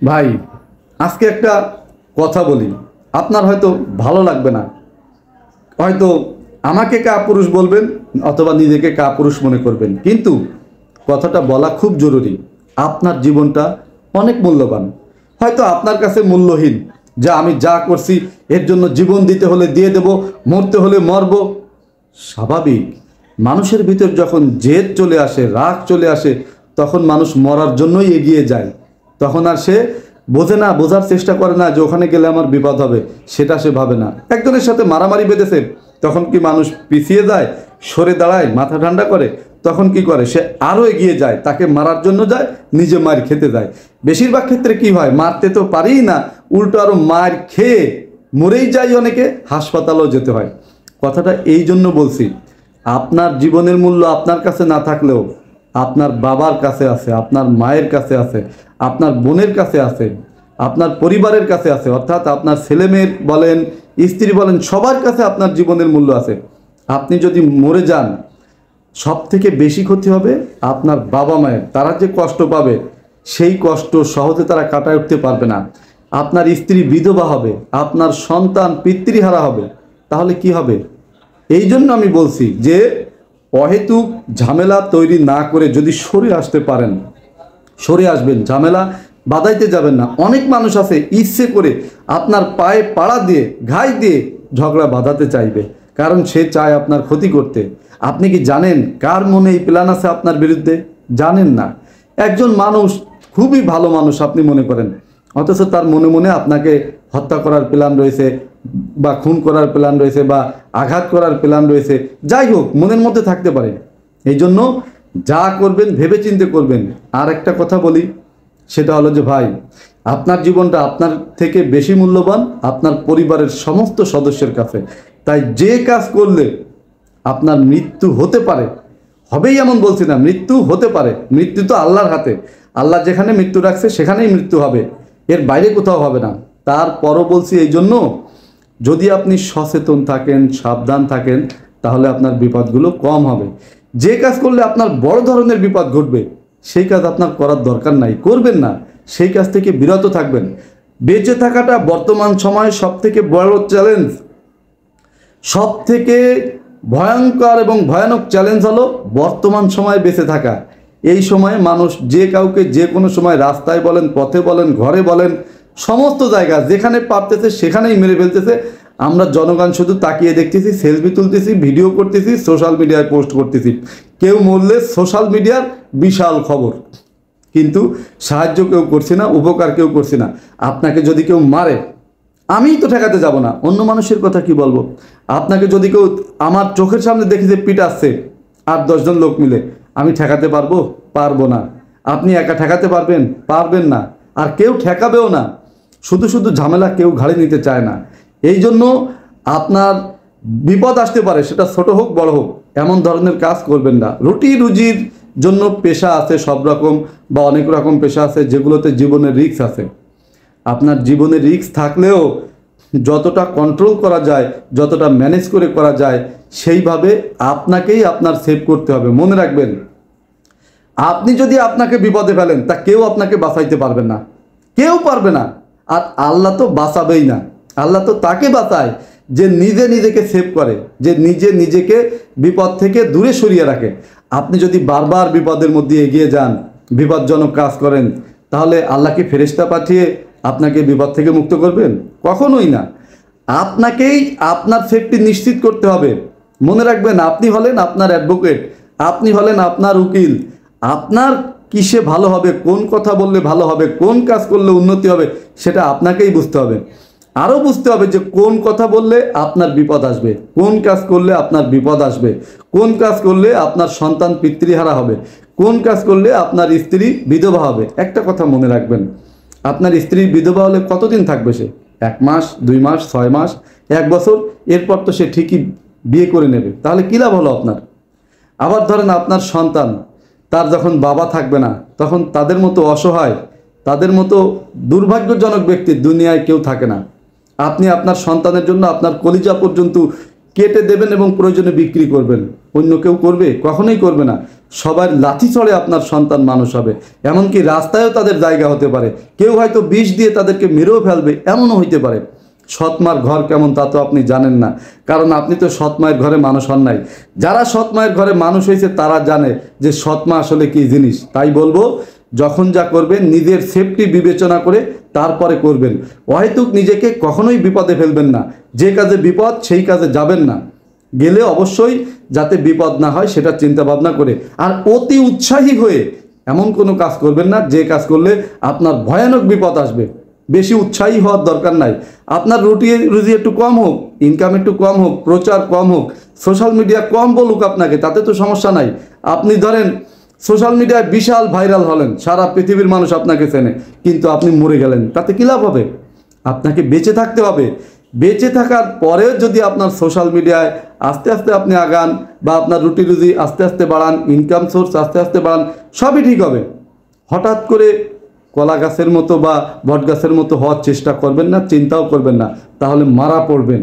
ভাই, আজকে একটা কথা বলি, আপনার হয়তো ভালো লাগবে না, হয়তো আমাকে কাপুরুষ বলবেন অথবা নিজেকে কাপুরুষ মনে করবেন, কিন্তু কথাটা বলা খুব জরুরি। আপনার জীবনটা অনেক মূল্যবান, হয়তো আপনার কাছে মূল্যহীন, যা আমি যা করছি এর জন্য জীবন দিতে হলে দিয়ে দেব, মরতে হলে মরব। স্বাভাবিক, মানুষের ভিতর যখন জেদ চলে আসে, রাগ চলে আসে, তখন মানুষ মরার জন্যই এগিয়ে যায়। তখন আর সে বোঝে না, বোঝার চেষ্টা করে না যে ওখানে গেলে আমার বিপদ হবে, সেটা সে ভাবে না। একজনের সাথে মারামারি বেঁধেছে, তখন কি মানুষ পিছিয়ে যায়, সরে দাঁড়ায়, মাথা ঠান্ডা করে? তখন কি করে? সে আরও এগিয়ে যায়, তাকে মারার জন্য যায়, নিজে মার খেতে যায়। বেশিরভাগ ক্ষেত্রে কি হয়, মারতে তো পারিই না, উল্টো আরও মার খেয়ে মরেই যায়, অনেকে হাসপাতালেও যেতে হয়। কথাটা এই জন্য বলছি, আপনার জীবনের মূল্য আপনার কাছে না থাকলেও আপনার বাবার কাছে আছে, আপনার মায়ের কাছে আছে, আপনার বোনের কাছে আছে, আপনার পরিবারের কাছে আছে, অর্থাৎ আপনার ছেলেমেয়ের বলেন, স্ত্রী বলেন, সবার কাছে আপনার জীবনের মূল্য আছে। আপনি যদি মরে যান, সব থেকে বেশি ক্ষতি হবে আপনার বাবা মায়ের। তারা যে কষ্ট পাবে, সেই কষ্ট সহজে তারা কাটায় উঠতে পারবে না। আপনার স্ত্রী বিধবা হবে, আপনার সন্তান পিতৃহারা হবে। তাহলে কি হবে? এই জন্য আমি বলছি যে অহেতুক ঝামেলা তৈরি না করে যদি সরে আসতে পারেন, সরে আসবেন, ঝামেলা বাধাইতে যাবেন না। অনেক মানুষ আছে ইচ্ছে করে আপনার পায়ে পাড়া দিয়ে, ঘাই দিয়ে ঝগড়া বাঁধাতে চাইবে, কারণ সে চায় আপনার ক্ষতি করতে। আপনি কি জানেন কার মনে এই প্ল্যান আছে আপনার বিরুদ্ধে? জানেন না। একজন মানুষ খুবই ভালো মানুষ আপনি মনে করেন, অথচ তার মনে মনে আপনাকে হত্যা করার প্ল্যান রয়েছে, বা খুন করার প্ল্যান রয়েছে, বা আঘাত করার প্ল্যান রয়েছে। যাই হোক, মনের মধ্যে থাকতে পারে। এই জন্য যা করবেন ভেবে চিন্তে করবেন। আর একটা কথা বলি, সেটা হলো যে ভাই, আপনার জীবনটা আপনার থেকে বেশি মূল্যবান আপনার পরিবারের সমস্ত সদস্যের কাছে। তাই যে কাজ করলে আপনার মৃত্যু হতে পারে, হবেই এমন বলছি না, মৃত্যু হতে পারে, মৃত্যু তো আল্লাহর হাতে। আল্লাহ যেখানে মৃত্যু রাখছে সেখানেই মৃত্যু হবে, এর বাইরে কোথাও হবে না। তারপরও বলছি এই জন্য, যদি আপনি সচেতন থাকেন, সাবধান থাকেন, তাহলে আপনার বিপদগুলো কম হবে। যে কাজ করলে আপনার বড় ধরনের বিপদ ঘটবে, সেই কাজ আপনার করার দরকার নাই, করবেন না। সেই কাজ থেকে বিরত থাকবেন। বেঁচে থাকাটা বর্তমান সময়ে সব থেকে বড় চ্যালেঞ্জ, সব থেকে ভয়ঙ্কর এবং ভয়ানক চ্যালেঞ্জ হলো বর্তমান সময়ে বেঁচে থাকা। এই সময়ে মানুষ যে কাউকে যে কোনো সময় রাস্তায় বলেন, পথে বলেন, ঘরে বলেন, সমস্ত জায়গা যেখানে পারতেছে সেখানেই মেরে ফেলতেছে। আমরা জনগণ শুধু তাকিয়ে দেখতেছি, সেলফি তুলতেছি, ভিডিও করতেছি, সোশ্যাল মিডিয়ায় পোস্ট করতেছি। কেউ মরলে সোশ্যাল মিডিয়ার বিশাল খবর, কিন্তু সাহায্য কেউ করছে না, উপকার কেউ করছে না। আপনাকে যদি কেউ মারে, আমিই তো ঠেকাতে যাব না, অন্য মানুষের কথা কি বলবো? আপনাকে যদি কেউ আমার চোখের সামনে দেখি যে পিটাচ্ছে 8-10 জন লোক মিলে, আমি ঠেকাতে পারবো? পারবো না। আপনি একা ঠেকাতে পারবেন? পারবেন না। আর কেউ ঠেকাবেও না। শুধু শুধু ঝামেলা কেউ ঘাড়ে নিতে চায় না। এই জন্য আপনার বিপদ আসতে পারে, সেটা ছোট হোক বড় হোক, এমন ধরনের কাজ করবেন না। রুটি রুজির জন্য পেশা আছে সব রকম, বা অনেক রকম পেশা আছে যেগুলোতে জীবনের রিস্ক আছে। আপনার জীবনে রিস্ক থাকলেও যতটা কন্ট্রোল করা যায়, যতটা ম্যানেজ করে করা যায়, সেইভাবে আপনাকেই আপনার সেভ করতে হবে। মনে রাখবেন, আপনি যদি আপনাকে বিপদে ফেলেন, তা কেউ আপনাকে বাঁচাইতে পারবে না, কেউ পারবে না। আর আল্লাহ তো বাঁচাবেই না। আল্লাহ তো তাকে বাঁচায় যে নিজে নিজেকে সেভ করে, যে নিজে নিজেকে বিপদ থেকে দূরে সরিয়ে রাখে। আপনি যদি বারবার বিপদের মধ্যে এগিয়ে যান, বিপজ্জনক কাজ করেন, তাহলে আল্লাহ কি ফেরেশতা পাঠিয়ে আপনাকে বিপদ থেকে মুক্ত করবেন? কখনোই না। আপনাকেই আপনার সেফটি নিশ্চিত করতে হবে। মনে রাখবেন, আপনি হলেন আপনার অ্যাডভোকেট, আপনি হলেন আপনার উকিল। আপনার কিসে ভালো হবে, কোন কথা বললে ভালো হবে, কোন কাজ করলে উন্নতি হবে, সেটা আপনাকেই বুঝতে হবে। আরও বুঝতে হবে যে কোন কথা বললে আপনার বিপদ আসবে, কোন কাজ করলে আপনার বিপদ আসবে, কোন কাজ করলে আপনার সন্তান পিতৃহারা হবে, কোন কাজ করলে আপনার স্ত্রী বিধবা হবে। একটা কথা মনে রাখবেন, আপনার স্ত্রী বিধবা হলে কতদিন থাকবে সে? 1 মাস, 2 মাস, 6 মাস, 1 বছর, এরপর তো সে ঠিকই বিয়ে করে নেবে। তাহলে কী লাভ হলো আপনার? আবার ধরেন আপনার সন্তান, তার যখন বাবা থাকবে না, তখন তাদের মতো অসহায়, তাদের মতো দুর্ভাগ্যজনক ব্যক্তি দুনিয়ায় কেউ থাকে না। আপনি আপনার সন্তানের জন্য আপনার কলিজা পর্যন্ত কেটে দেবেন এবং প্রয়োজনে বিক্রি করবেন। অন্য কেউ করবে? কখনোই করবে না। সবার লাঠি চড়ে আপনার সন্তান মানুষ হবে, এমনকি রাস্তায়ও তাদের জায়গা হতে পারে। কেউ হয়তো বিষ দিয়ে তাদেরকে মেরেও ফেলবে, এমনও হইতে পারে। সৎমার ঘর কেমন তা তো আপনি জানেন না, কারণ আপনি তো সৎমায়ের ঘরে মানুষ হন নাই। যারা সৎমায়ের ঘরে মানুষ হয়েছে তারা জানে যে সৎমা আসলে কী জিনিস। তাই বলবো, যখন যা করবেন নিজের সেফটি বিবেচনা করে তারপরে করবেন। অহেতুক নিজেকে কখনোই বিপদে ফেলবেন না। যে কাজে বিপদ সেই কাজে যাবেন না। গেলে অবশ্যই যাতে বিপদ না হয় সেটা চিন্তা ভাবনা করে। আর অতি উৎসাহী হয়ে এমন কোনো কাজ করবেন না যে কাজ করলে আপনার ভয়ানক বিপদ আসবে। বেশি উৎসাহী হওয়ার দরকার নাই। আপনার রুজি একটু কম হোক, ইনকাম একটু কম হোক, প্রচার কম হোক, সোশ্যাল মিডিয়া কম বলুক আপনাকে, তাতে তো সমস্যা নাই। আপনি ধরেন সোশ্যাল মিডিয়ায় বিশাল ভাইরাল হলেন, সারা পৃথিবীর মানুষ আপনাকে চেনে, কিন্তু আপনি মরে গেলেন, তাতে কী লাভ হবে? আপনাকে বেঁচে থাকতে হবে। বেঁচে থাকার পরেও যদি আপনার সোশ্যাল মিডিয়ায় আস্তে আস্তে আপনি আগান, বা আপনার রুজি আস্তে আস্তে বাড়ান, ইনকাম সোর্স আস্তে আস্তে বাড়ান, সবই ঠিক হবে। হঠাৎ করে কলা গাছের মতো বা বট গাছের মতো হওয়ার চেষ্টা করবেন না, চিন্তাও করবেন না, তাহলে মারা পড়বেন।